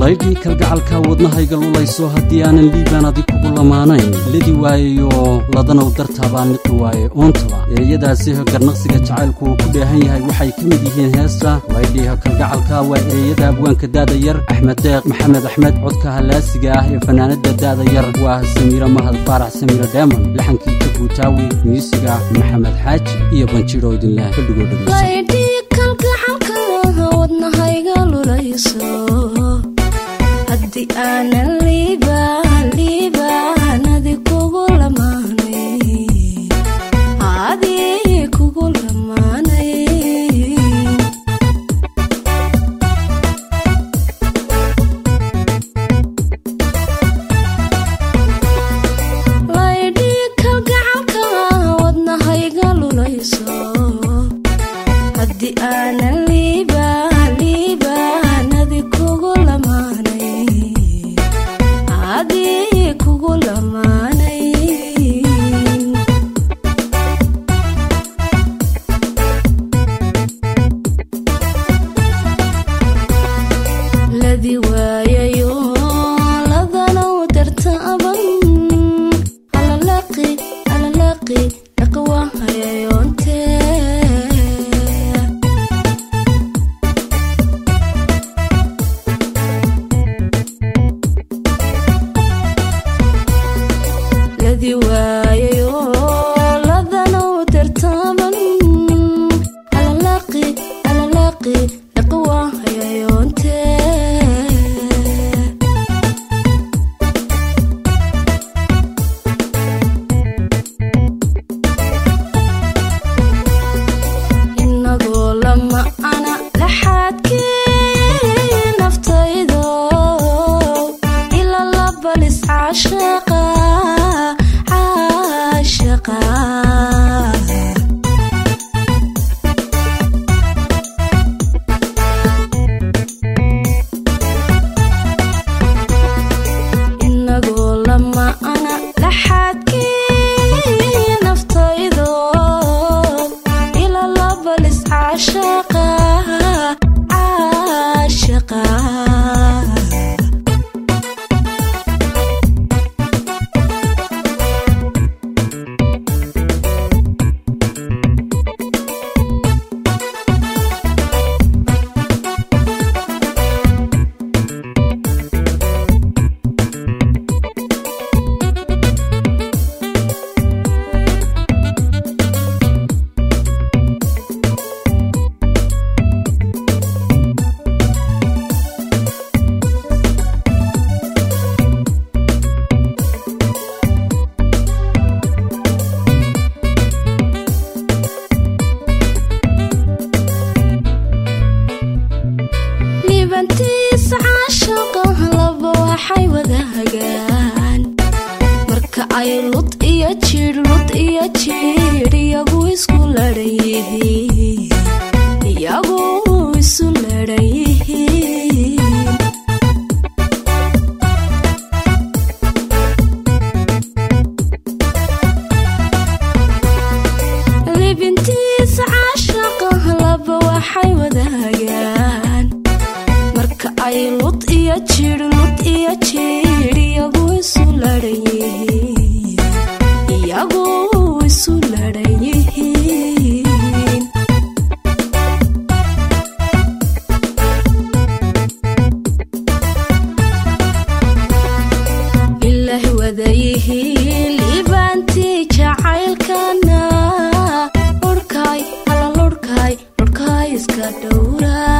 laydii kalgacalka wadnahayga lulayso haddii aanan liibaan adig kugu lamaanayn lidi waayayo ladanow dartaabaa niqi waaye oontaba ereyadaasi garnaqsiga jacaylku uu ku dheehan yahay waxay ka mid yihiin heesta laydii kalgacalka waa ereyada abwaanka daada yar axmed deeq maxamed axmed codka halaasiga ah ee fanaanada daada yar waa samiiro mahad faarax samiiro dheeman laxankii jabuutaawi miisiga maxamed xaaji iyo banjiro idinleh fadhigoo dhegeyso haddii aanan liibaan adig kugu lamaanay laydii kalgacalka wadnahayga lulayso haddii aanan marka ay lud iyo jiir iyagu isku ladhayihiin libintiisa caashaqa laba waxay wadaagaan marka ay lud iyo jiir iyagu isu ladhayihiin ilaahi wadayihiin liibaantii jacaylkana lurkaay iska dhowraa